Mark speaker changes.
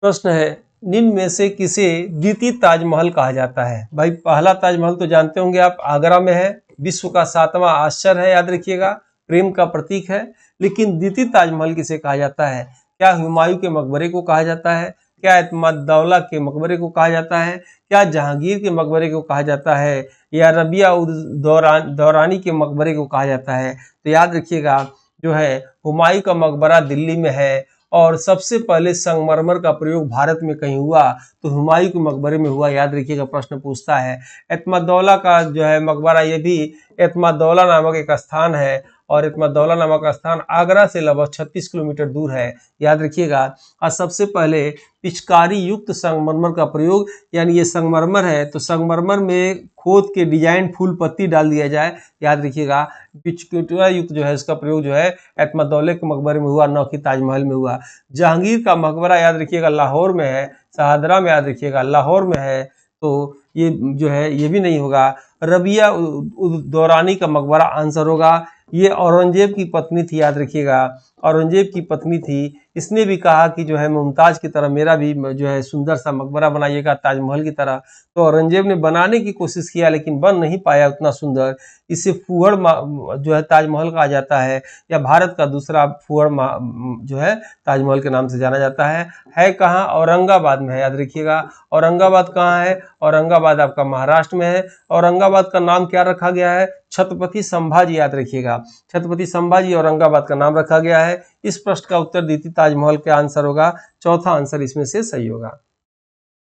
Speaker 1: प्रश्न है, निम्न में से किसे द्वितीय ताजमहल कहा जाता है? भाई पहला ताजमहल तो जानते होंगे आप, आगरा में है, विश्व का 7वां आश्चर्य है, याद रखिएगा, प्रेम का प्रतीक है। लेकिन द्वितीय ताजमहल किसे कहा जाता है? क्या हुमायूं के मकबरे को कहा जाता है? क्या एतमाद-उद-दौला के मकबरे को कहा जाता है? क्या जहांगीर के मकबरे को कहा जाता है? या रबिया-उद-दौरानी के मकबरे को कहा जाता है? तो याद रखिएगा, जो है हुमायूं का मकबरा दिल्ली में है, और सबसे पहले संगमरमर का प्रयोग भारत में कहीं हुआ तो हुमायूं के मकबरे में हुआ, याद रखिएगा, प्रश्न पूछता है। एतमाद-उद-दौला का जो है मकबरा, ये भी एतमाद-उद-दौला नामक एक स्थान है, और एतमाद-उद-दौला नामक स्थान आगरा से लगभग 36 किलोमीटर दूर है, याद रखिएगा। और सबसे पहले पिचकारी युक्त संगमरमर का प्रयोग, यानी ये संगमरमर है तो संगमरमर में खोद के डिजाइन फूल पत्ती डाल दिया जाए, याद रखिएगा। पिचकुटिया युक्त जो है इसका प्रयोग जो है एतमाद-उद-दौला के मकबरे में हुआ, न कि ताजमहल में हुआ। जहांगीर का मकबरा याद रखिएगा लाहौर में है, शाहदरा में, याद रखिएगा लाहौर में है, तो ये जो है ये भी नहीं होगा। रबिया-उद-दौरानी का मकबरा आंसर होगा। ये औरंगजेब की पत्नी थी, याद रखिएगा, औरंगजेब की पत्नी थी। इसने भी कहा कि जो है मुमताज की तरह मेरा भी जो है सुंदर सा मकबरा बनाइएगा ताजमहल की तरह। तो औरंगजेब ने बनाने की कोशिश किया लेकिन बन नहीं पाया उतना सुंदर। इसे फूहड़ जो है ताजमहल कहा जाता है, या भारत का दूसरा फूहड़ जो है ताजमहल के नाम से जाना जाता है कहाँ? औरंगाबाद में है, याद रखिएगा। औरंगाबाद कहाँ है? औरंगाबाद आपका महाराष्ट्र में है। औरंगाबाद का नाम क्या रखा गया है? छत्रपति संभाजी, याद रखिएगा, छत्रपति संभाजी औरंगाबाद का नाम रखा गया है। इस प्रश्न का उत्तर द्वितीय ताजमहल का आंसर होगा, चौथा आंसर इसमें से सही होगा।